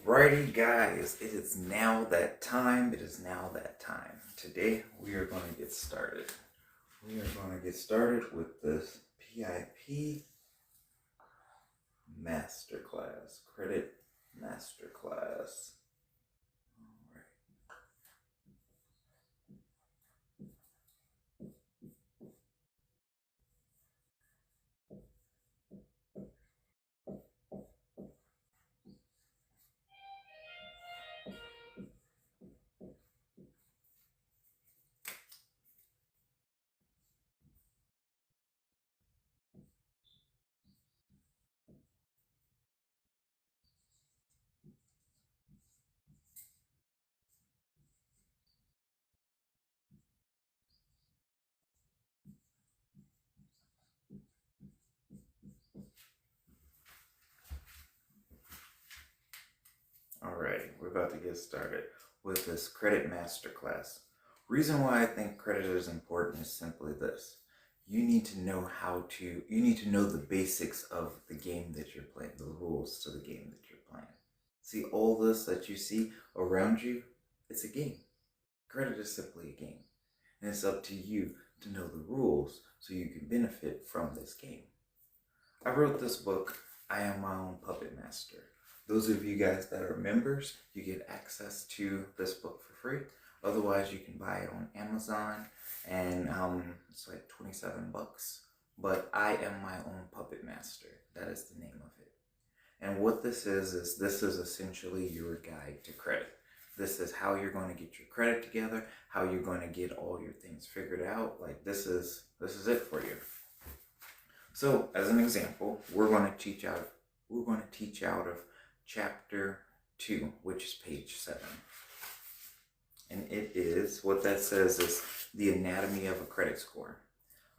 Alrighty, guys, it is now that time. It is now that time. Today, we are going to get started. We are going to get started with this PIP Masterclass, Credit Masterclass. Alrighty, we're about to get started with this Credit Masterclass. Reason why I think credit is important is simply this. You need to know the basics of the game that you're playing, the rules to the game that you're playing. See, all this that you see around you, it's a game. Credit is simply a game. And it's up to you to know the rules so you can benefit from this game. I wrote this book, I Am My Own Puppet Master. Those of you guys that are members, you get access to this book for free. Otherwise, you can buy it on Amazon, and it's like 27 bucks. But I Am My Own Puppet Master. That is the name of it. And what this is this is essentially your guide to credit. This is how you're going to get your credit together, how you're going to get all your things figured out. Like this is it for you. So, as an example, we're going to teach out of chapter 2, which is page 7. And it is, what that says is the anatomy of a credit score.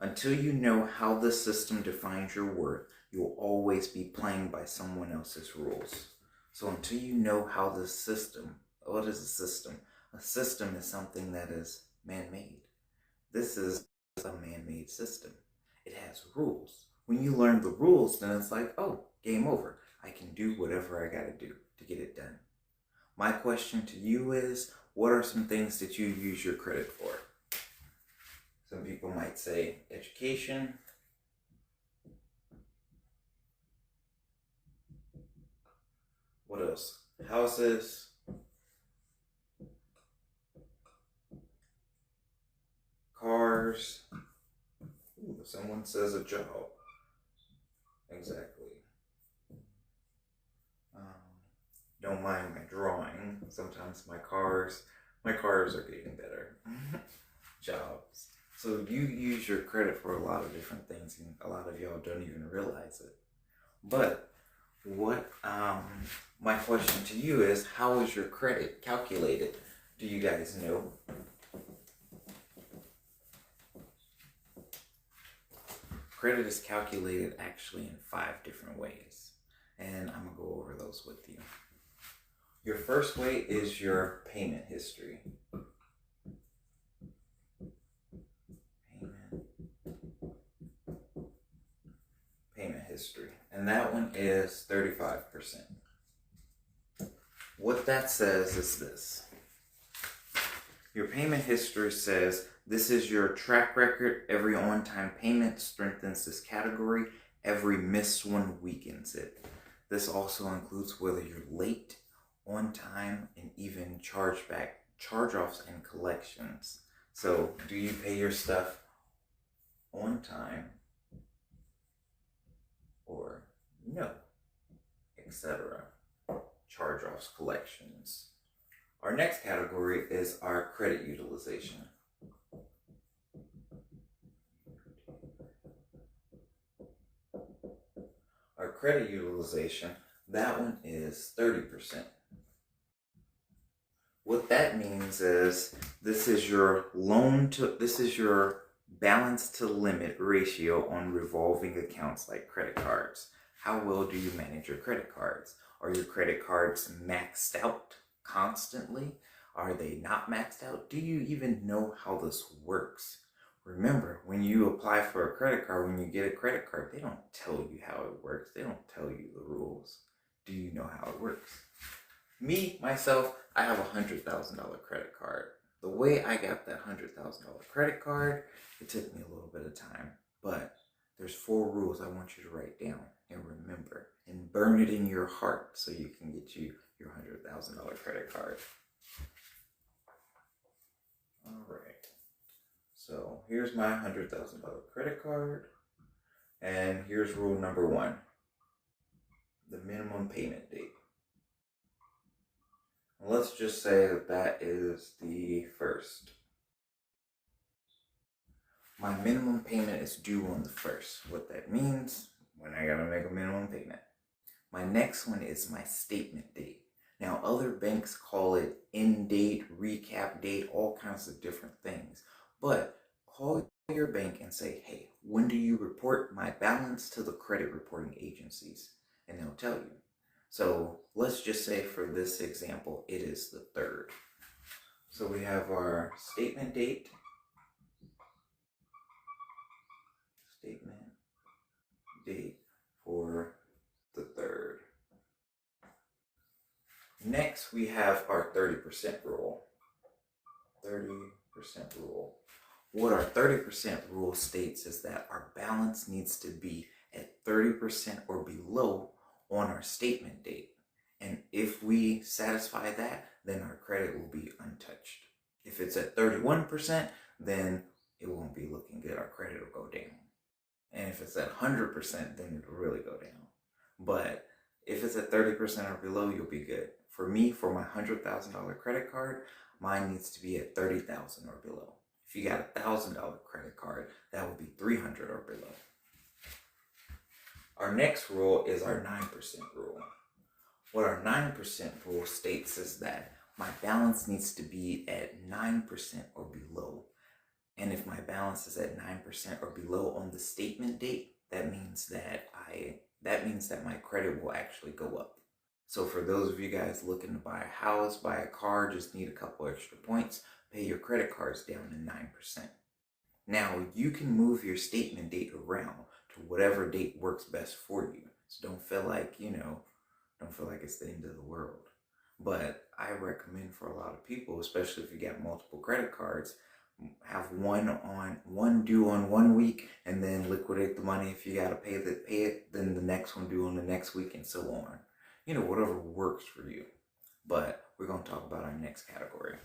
Until you know how the system defines your worth, you'll always be playing by someone else's rules. So until you know how the system, what is a system? A system is something that is man-made. This is a man-made system. It has rules. When you learn the rules, then it's like, oh, game over. I can do whatever I gotta do to get it done. My question to you is, what are some things that you use your credit for? Some people might say education. What else? Houses. Cars. Ooh, someone says a job. Exactly. Don't mind my drawing. Sometimes my cars are getting better. Jobs. So you use your credit for a lot of different things, and a lot of y'all don't even realize it. But what my question to you is, how is your credit calculated? Do you guys know? Credit is calculated actually in 5 different ways, and I'm going to go over those with you. Your first way is your payment history. Payment history. And that one is 35%. What that says is this. Your payment history says this is your track record. Every on-time payment strengthens this category. Every missed one weakens it. This also includes whether you're late, on time, and even charge-offs and collections. So, do you pay your stuff on time or no, etc. Charge-offs, collections. Our next category is our credit utilization. Our credit utilization, that one is 30%. What that means is this is your balance to limit ratio on revolving accounts like credit cards. How well do you manage your credit cards? Are your credit cards maxed out constantly? Are they not maxed out? Do you even know how this works? Remember, when you apply for a credit card, when you get a credit card, they don't tell you how it works. They don't tell you the rules. Do you know how it works? Me, myself, I have $100,000 credit card. The way I got that $100,000 credit card, it took me a little bit of time, but there's 4 rules I want you to write down and remember and burn it in your heart so you can get your $100,000 credit card. All right. So here's my $100,000 credit card, and here's rule number 1: the minimum payment date. Let's just say that is the 1st. My minimum payment is due on the 1st. What that means, when I gotta make a minimum payment. My next one is my statement date. Now, other banks call it end date, recap date, all kinds of different things. But call your bank and say, hey, when do you report my balance to the credit reporting agencies? And they'll tell you. So let's just say for this example, it is the 3rd. So we have our statement date. Statement date for the 3rd. Next, we have our 30% rule. 30% rule. What our 30% rule states is that our balance needs to be at 30% or below on our statement date. And if we satisfy that, then our credit will be untouched. If it's at 31%, then it won't be looking good. Our credit will go down. And if it's at 100%, then it'll really go down. But if it's at 30% or below, you'll be good. For me, for my $100,000 credit card, mine needs to be at $30,000 or below. If you got a $1,000 credit card, that would be $300 or below. Our next rule is our 9% rule. What our 9% rule states is that my balance needs to be at 9% or below. And if my balance is at 9% or below on the statement date, that means that my credit will actually go up. So for those of you guys looking to buy a house, buy a car, just need a couple extra points, pay your credit cards down to 9%. Now, you can move your statement date around to whatever date works best for you. So don't feel like it's the end of the world. But I recommend for a lot of people, especially if you got multiple credit cards, have one due on 1 week and then liquidate the money. If you got to pay it, then the next one due on the next week, and so on. Whatever works for you. But we're going to talk about our next category.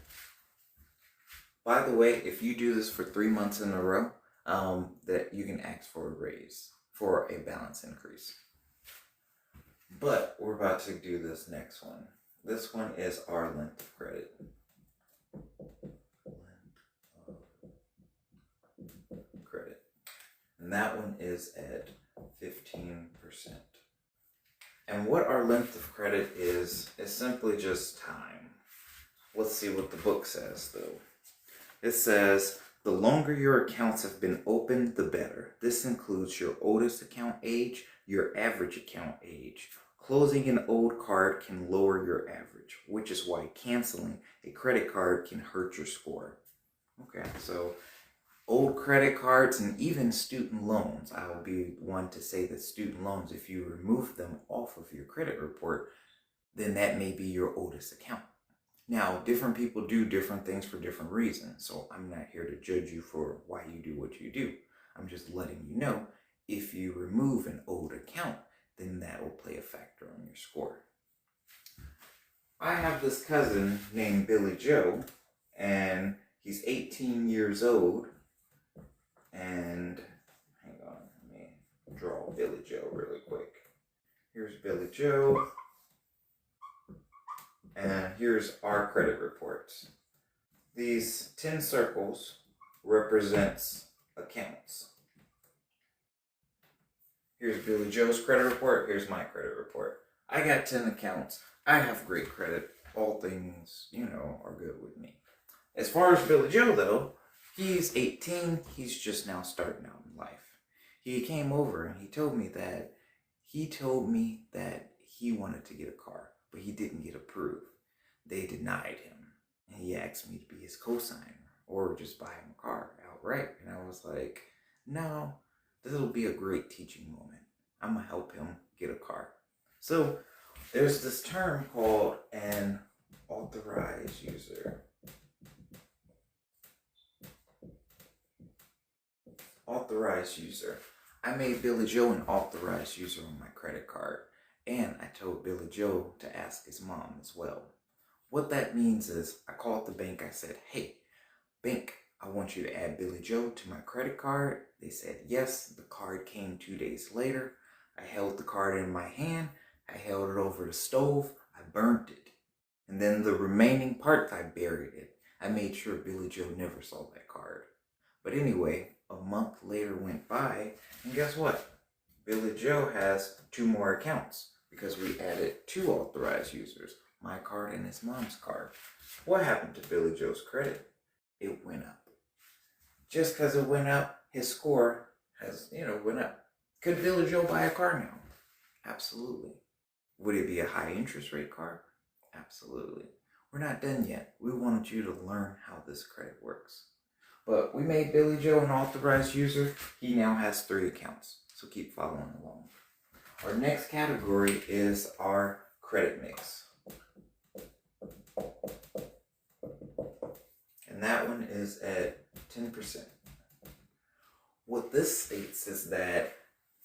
By the way, if you do this for 3 months in a row, that you can ask for a raise, for a balance increase. But we're about to do this next one. This one is our length of credit. Credit. And that one is at 15%. And what our length of credit is simply just time. Let's see what the book says, though. It says, the longer your accounts have been opened, the better. This includes your oldest account age, your average account age. Closing an old card can lower your average, which is why canceling a credit card can hurt your score. Okay, so old credit cards and even student loans. I will be one to say that student loans, if you remove them off of your credit report, then that may be your oldest account. Now, different people do different things for different reasons, so I'm not here to judge you for why you do what you do. I'm just letting you know, if you remove an old account, then that will play a factor on your score. I have this cousin named Billy Joe, and he's 18 years old. And hang on, let me draw Billy Joe really quick. Here's Billy Joe. And here's our credit reports. These 10 circles represents accounts. Here's Billy Joe's credit report. Here's my credit report. I got 10 accounts. I have great credit. All things, are good with me. As far as Billy Joe, though, he's 18. He's just now starting out in life. He came over and he told me that he wanted to get a car, but he didn't get approved. They denied him. And he asked me to be his co-signer or just buy him a car outright. And I was like, no, this will be a great teaching moment. I'm going to help him get a car. So There's this term called an authorized user. Authorized user. I made Billy Joe an authorized user on my credit card, and I told Billy Joe to ask his mom as well. What that means is I called the bank. I said, hey, bank, I want you to add Billy Joe to my credit card. They said yes. The card came 2 days later. I held the card in my hand. I held it over the stove. I burnt it. And then the remaining part, I buried it. I made sure Billy Joe never saw that card. But anyway, a month later went by, and guess what? Billy Joe has 2 more accounts because we added 2 authorized users, my card and his mom's card. What happened to Billy Joe's credit? It went up. Just because it went up, his score has, went up. Could Billy Joe buy a car now? Absolutely. Would it be a high interest rate car? Absolutely. We're not done yet. We wanted you to learn how this credit works. But we made Billy Joe an authorized user. He now has 3 accounts. So keep following along. Our next category is our credit mix. And that one is at 10%. What this states is that,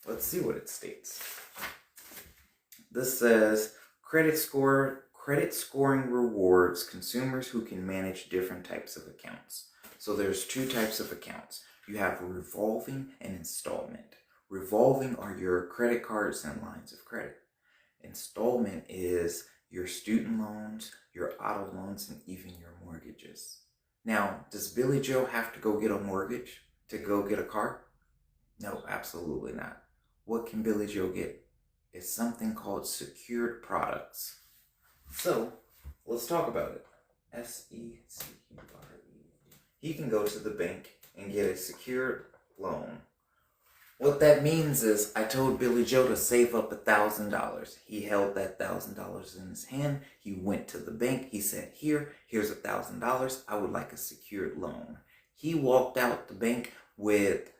let's see what it states. This says credit scoring rewards consumers who can manage different types of accounts. So there's 2 types of accounts. You have revolving and installment. Revolving are your credit cards and lines of credit. Installment is your student loans, your auto loans, and even your mortgages. Now, does Billy Joe have to go get a mortgage to go get a car? No, absolutely not. What can Billy Joe get? It's something called secured products. So, let's talk about it. SECURE. He can go to the bank and get a secured loan. What that means is I told Billy Joe to save up $1,000. He held that $1,000 in his hand. He went to the bank. He said, here's $1,000. I would like a secured loan. He walked out the bank with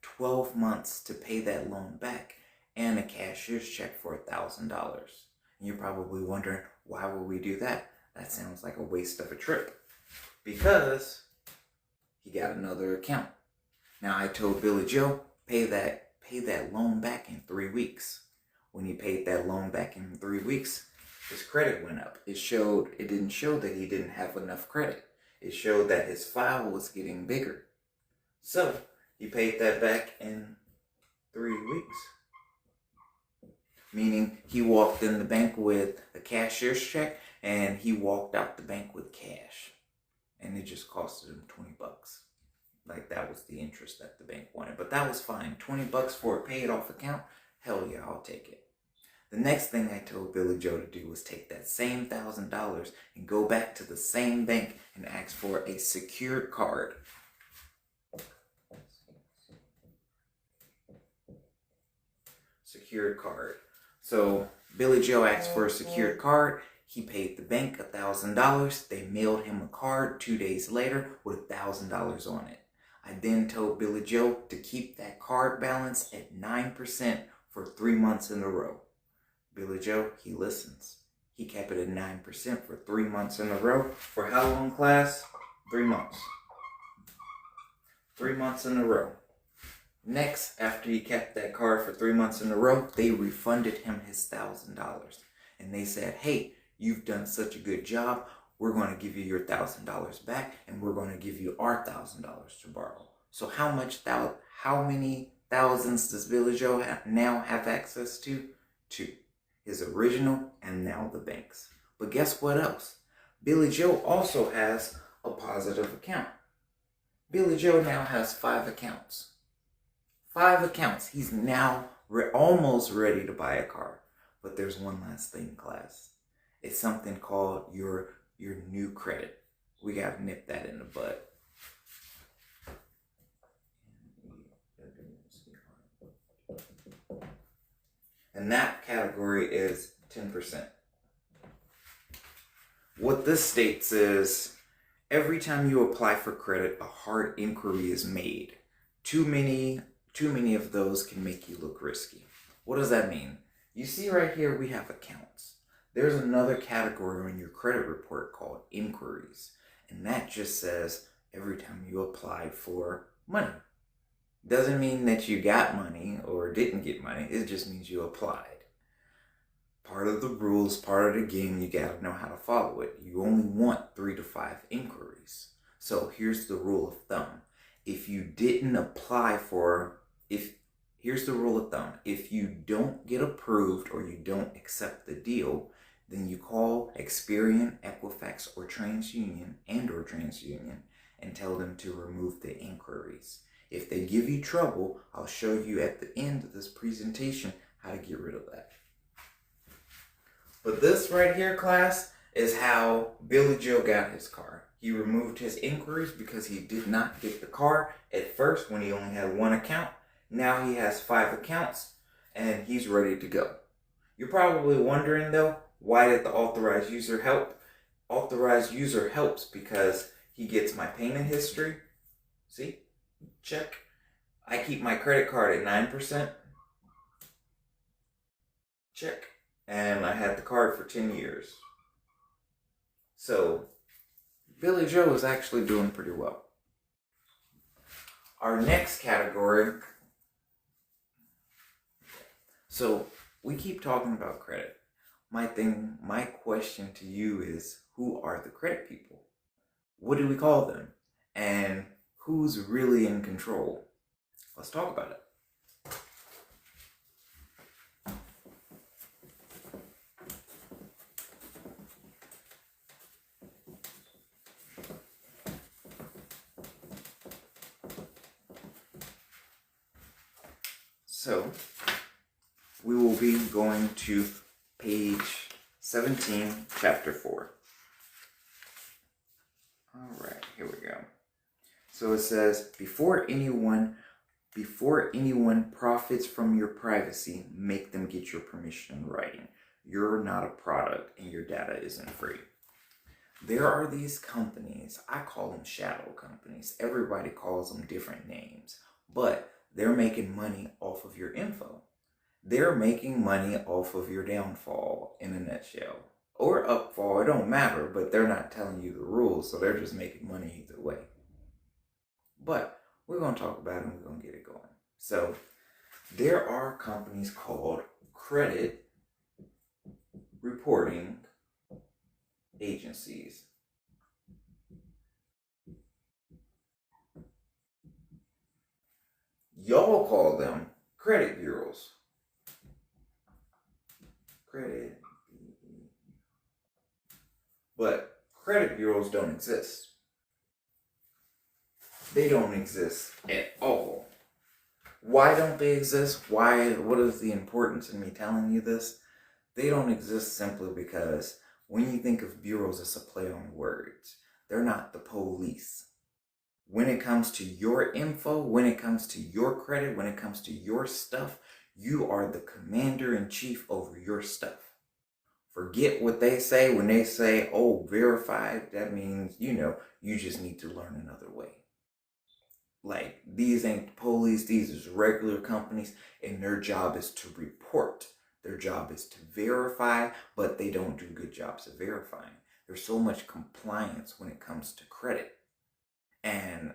12 months to pay that loan back and a cashier's check for $1,000. And you're probably wondering, why would we do that? That sounds like a waste of a trip. Because he got another account. Now I told Billy Joe, pay that loan back in 3 weeks. When he paid that loan back in 3 weeks, his credit went up. It didn't show that he didn't have enough credit. It showed that his file was getting bigger. So he paid that back in 3 weeks. Meaning he walked in the bank with a cashier's check and he walked out the bank with cash. And it just costed him $20. Like that was the interest that the bank wanted. But that was fine. $20 for a paid off account? Hell yeah, I'll take it. The next thing I told Billy Joe to do was take that same $1,000 and go back to the same bank and ask for a secured card. Secured card. So Billy Joe asked for a secured card. He paid the bank $1,000. They mailed him a card 2 days later with $1,000 on it. I then told Billy Joe to keep that card balance at 9% for 3 months in a row. Billy Joe, he listens. He kept it at 9% for 3 months in a row. For how long, class? 3 months. 3 months in a row. Next, after he kept that card for 3 months in a row, they refunded him his $1,000. And they said, hey, you've done such a good job. We're going to give you your $1,000 back, and we're going to give you our $1,000 to borrow. So how many thousands does Billy Joe now have access to? 2. His original and now the bank's. But guess what else? Billy Joe also has a positive account. Billy Joe now has 5 accounts. 5 accounts. He's now almost ready to buy a car. But there's one last thing, class. It's something called your new credit. We got to nip that in the bud. And that category is 10%. What this states is every time you apply for credit, a hard inquiry is made. Too many of those can make you look risky. What does that mean? You see right here we have accounts. There's another category on your credit report called inquiries, and that just says every time you applied for money. Doesn't mean that you got money or didn't get money, it just means you applied. Part of the rules, part of the game, you gotta know how to follow it. You only want 3 to 5 inquiries. So here's the rule of thumb. If you didn't apply for, here's the rule of thumb. If you don't get approved or you don't accept the deal, then you call Experian, Equifax, or TransUnion and tell them to remove the inquiries. If they give you trouble, I'll show you at the end of this presentation how to get rid of that. But this right here, class, is how Billy Joe got his car. He removed his inquiries because he did not get the car at first when he only had 1 account. Now he has 5 accounts and he's ready to go. You're probably wondering though, why did the authorized user help? Authorized user helps because he gets my payment history. See? Check. I keep my credit card at 9%. Check. And I had the card for 10 years. So, Billy Joe is actually doing pretty well. Our next category. So, we keep talking about credit. My question to you is, who are the credit people? What do we call them? And who's really in control? Let's talk about it. So, we will be going to page 17, chapter 4. All right, here we go. So it says, before anyone profits from your privacy, make them get your permission in writing. You're not a product and your data isn't free. There are these companies, I call them shadow companies. Everybody calls them different names, but they're making money off of your info. They're making money off of your downfall in a nutshell. Or upfall, it don't matter, but they're not telling you the rules, so they're just making money either way. But we're going to talk about it and we're going to get it going. So there are companies called credit reporting agencies. Y'all call them credit bureaus. But credit bureaus don't exist. They don't exist at all. Why don't they exist? What is the importance in me telling you this? They don't exist simply because when you think of bureaus, it's a play on words. They're not the police. When it comes to your info, when it comes to your credit, when it comes to your stuff, you are the commander-in-chief over your stuff. Forget what they say when they say, oh, verified. That means, you just need to learn another way. Like, these ain't the police, these is regular companies, and their job is to report. Their job is to verify, but they don't do good jobs of verifying. There's so much compliance when it comes to credit. And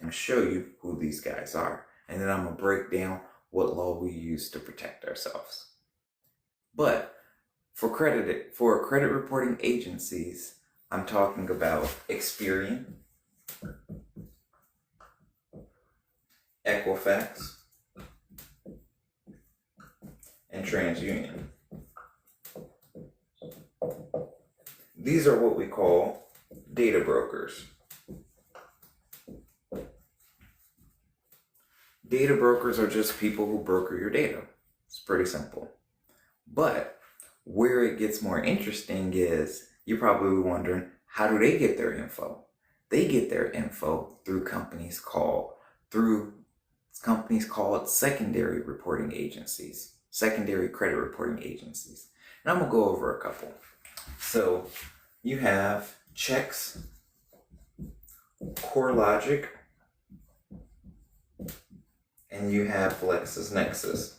I'm going to show you who these guys are. And then I'm going to break down what law we use to protect ourselves. But for credit reporting agencies, I'm talking about Experian, Equifax, and TransUnion. These are what we call data brokers. Data brokers are just people who broker your data. It's pretty simple. But where it gets more interesting is, you're probably wondering, how do they get their info? They get their info through companies called secondary reporting agencies. secondary credit reporting agencies. And I'm going to go over a couple. So you have Checks, CoreLogic, and you have LexisNexis.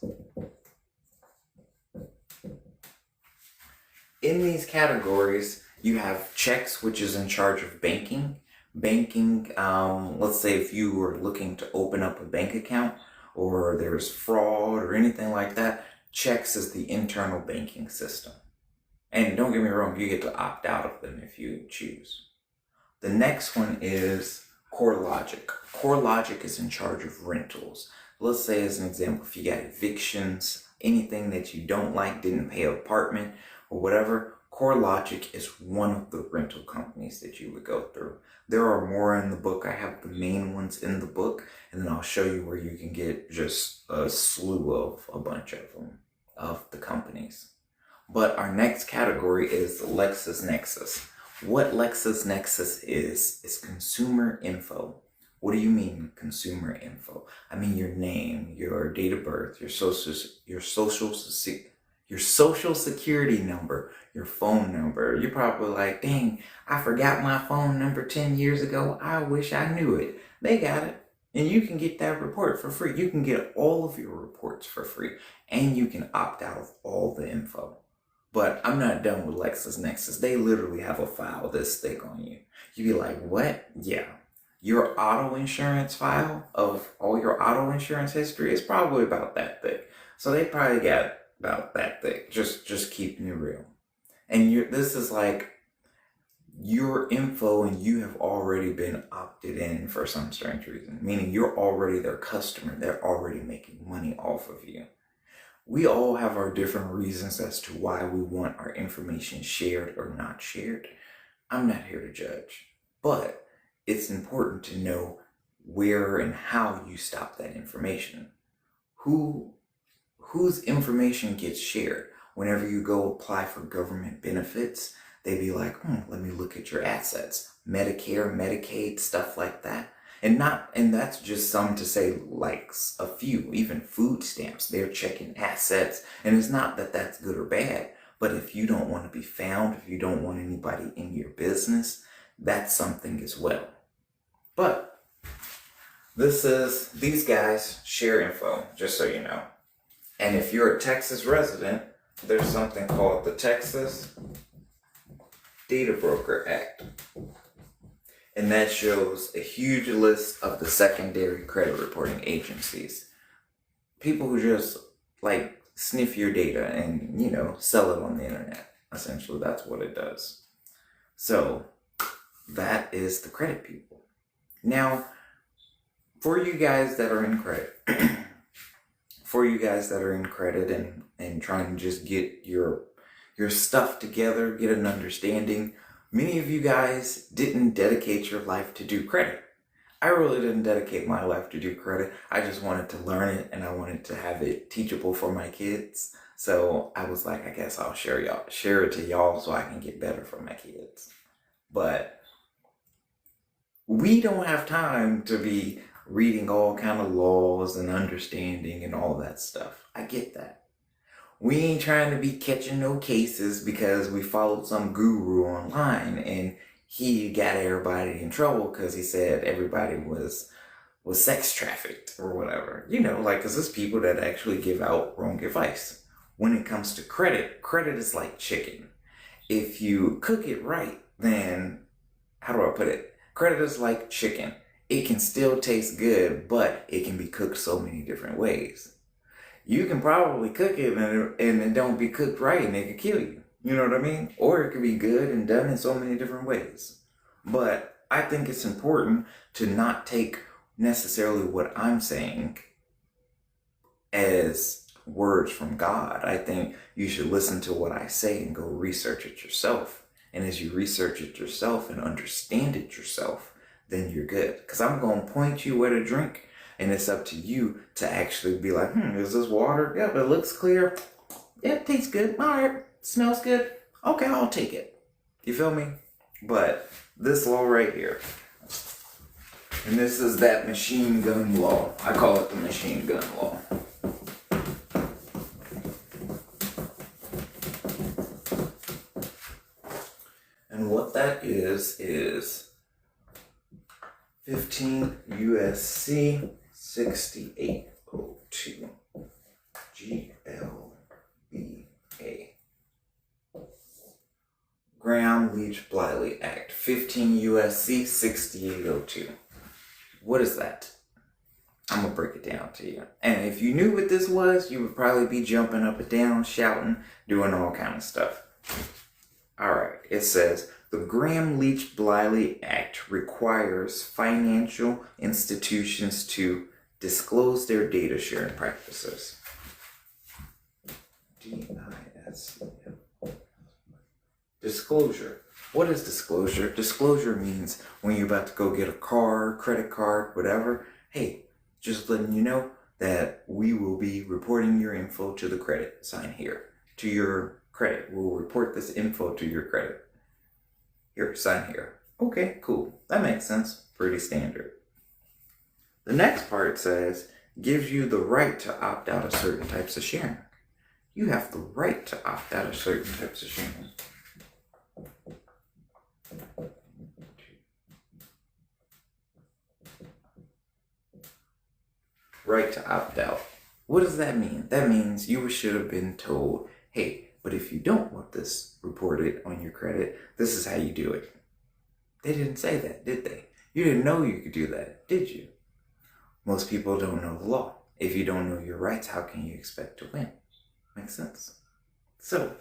In these categories, you have Checks, which is in charge of banking. Let's say if you were looking to open up a bank account or there's fraud or anything like that, Checks is the internal banking system. And don't get me wrong, you get to opt out of them if you choose. The next one is CoreLogic. CoreLogic is in charge of rentals. Let's say, as an example, if you got evictions, anything that you don't like, didn't pay an apartment or whatever, CoreLogic is one of the rental companies that you would go through. There are more in the book. I have the main ones in the book, and then I'll show you where you can get just a slew of a bunch of them, of the companies. But our next category is LexisNexis. What LexisNexis is consumer info. What do you mean consumer info? I mean your name, your date of birth, your social security number, your phone number. You're probably like, dang, I forgot my phone number 10 years ago. I wish I knew it. They got it. And you can get that report for free. You can get all of your reports for free. And you can opt out of all the info. But I'm not done with LexisNexis. They literally have a file this thick on you. You'd be like, what? Yeah. Your auto insurance file of all your auto insurance history is probably about that thick. So they probably got about that thick. Just keeping it real. And this is like your info, and you have already been opted in for some strange reason. Meaning you're already their customer. They're already making money off of you. We all have our different reasons as to why we want our information shared or not shared. I'm not here to judge, but it's important to know where and how you stop that information. Whose information gets shared? Whenever you go apply for government benefits, they be like, let me look at your assets. Medicare, Medicaid, stuff like that. And that's just some to say, like a few, even food stamps, they're checking assets. And it's not that that's good or bad, but if you don't want to be found, if you don't want anybody in your business, that's something as well. But these guys share info, just so you know. And if you're a Texas resident, there's something called the Texas Data Broker Act. And that shows a huge list of the secondary credit reporting agencies. People who just like sniff your data and, sell it on the internet. Essentially, that's what it does. So that is the credit people. Now, for you guys that are in credit, and trying to just get your stuff together, get an understanding, many of you guys didn't dedicate your life to do credit. I really didn't dedicate my life to do credit. I just wanted to learn it, and I wanted to have it teachable for my kids. So I was like, I guess I'll share it to y'all so I can get better for my kids. But we don't have time to be reading all kind of laws and understanding and all that stuff. I get that. We ain't trying to be catching no cases because we followed some guru online and he got everybody in trouble because he said everybody was sex trafficked or whatever. Because there's people that actually give out wrong advice. When it comes to credit is like chicken. If you cook it right, then, how do I put it? Credit is like chicken. It can still taste good, but it can be cooked so many different ways. You can probably cook it and it don't be cooked right and it could kill you. You know what I mean? Or it could be good and done in so many different ways. But I think it's important to not take necessarily what I'm saying as words from God. I think you should listen to what I say and go research it yourself. And as you research it yourself and understand it yourself, then you're good. Because I'm going to point you where to drink, and it's up to you to actually be like, is this water? Yep, it looks clear. Yeah, it tastes good. All right, smells good. Okay, I'll take it. You feel me? But this law right here, and this is that machine gun law. I call it the machine gun law. And what that is 15 USC 6802 GLBA. Graham-Leach-Bliley Act, 15 USC 6802. What is that? I'm going to break it down to you. And if you knew what this was, you would probably be jumping up and down, shouting, doing all kind of stuff. Alright, it says, the Graham-Leach-Bliley Act requires financial institutions to disclose their data sharing practices. DISCF. Disclosure. What is disclosure? Disclosure means when you're about to go get a car, credit card, whatever. Hey, just letting you know that we will be reporting your info to the credit. Sign here. To your credit. We'll report this info to your credit. Here, sign here. Okay, cool. That makes sense. Pretty standard. The next part says, gives you the right to opt out of certain types of sharing. You have the right to opt out of certain types of sharing. Right to opt out. What does that mean? That means you should have been told, hey, but if you don't want this reported on your credit, this is how you do it. They didn't say that, did they? You didn't know you could do that, did you? Most people don't know the law. If you don't know your rights, how can you expect to win? Makes sense? So,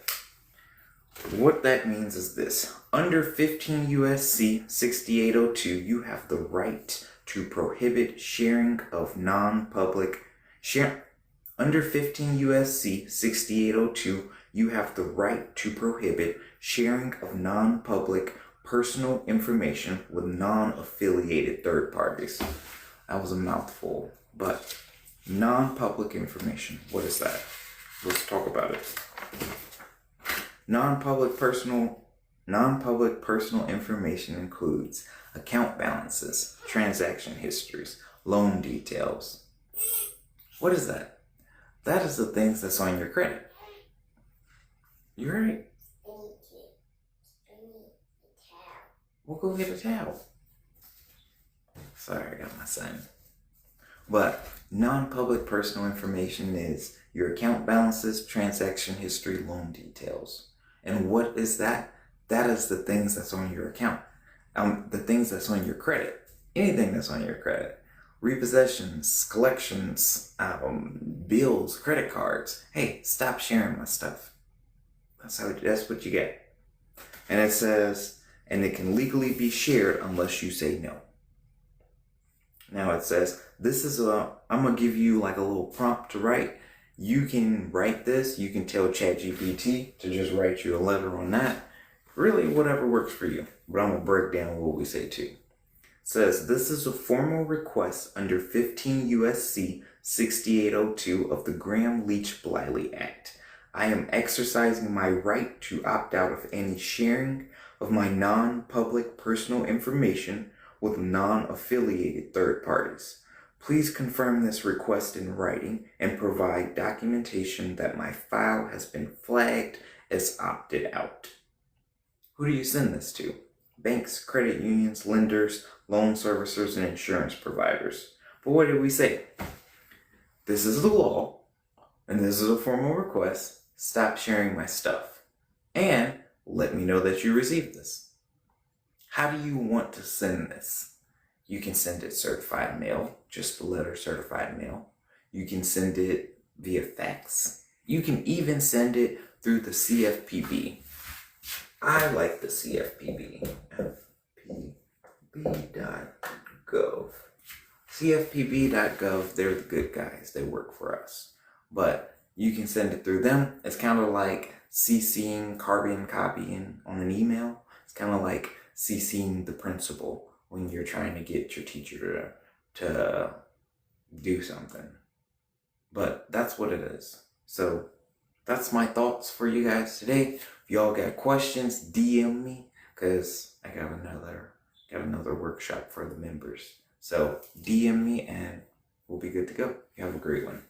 what that means is this. Under 15 USC 6802, you have the right to prohibit sharing of non-public Under 15 USC 6802, you have the right to prohibit sharing of non-public personal information with non-affiliated third parties. That was a mouthful, but non-public information, what is that? Let's talk about it. Non-public personal information includes account balances, transaction histories, loan details. What is that? That is the things that's on your credit. You right? I need a towel. We'll go get a towel. Sorry, I got my son. But non-public personal information is your account balances, transaction history, loan details. And what is that? That is the things that's on your account. The things that's on your credit. Anything that's on your credit. Repossessions, collections, bills, credit cards. Hey, stop sharing my stuff. That's what you get. And it says, and it can legally be shared unless you say no. Now it says, I'm going to give you like a little prompt to write. You can write this. You can tell ChatGPT to just write you a letter on that. Really, whatever works for you. But I'm going to break down what we say too. It says, this is a formal request under 15 USC 6802 of the Graham-Leach-Bliley Act. I am exercising my right to opt out of any sharing of my non-public personal information with non-affiliated third parties. Please confirm this request in writing and provide documentation that my file has been flagged as opted out. Who do you send this to? Banks, credit unions, lenders, loan servicers, and insurance providers. But what did we say? This is the law, and this is a formal request. Stop sharing my stuff. And let me know that you received this. How do you want to send this? You can send it certified mail, just the letter certified mail. You can send it via fax. You can even send it through the CFPB. I like the CFPB. FPB.gov. CFPB.gov, they're the good guys. They work for us. But you can send it through them. It's kind of like CCing, copying on an email. It's kind of like CCing the principal when you're trying to get your teacher to do something. But that's what it is. So that's my thoughts for you guys today. If y'all got questions, DM me, because I got another workshop for the members. So DM me and we'll be good to go. You have a great one.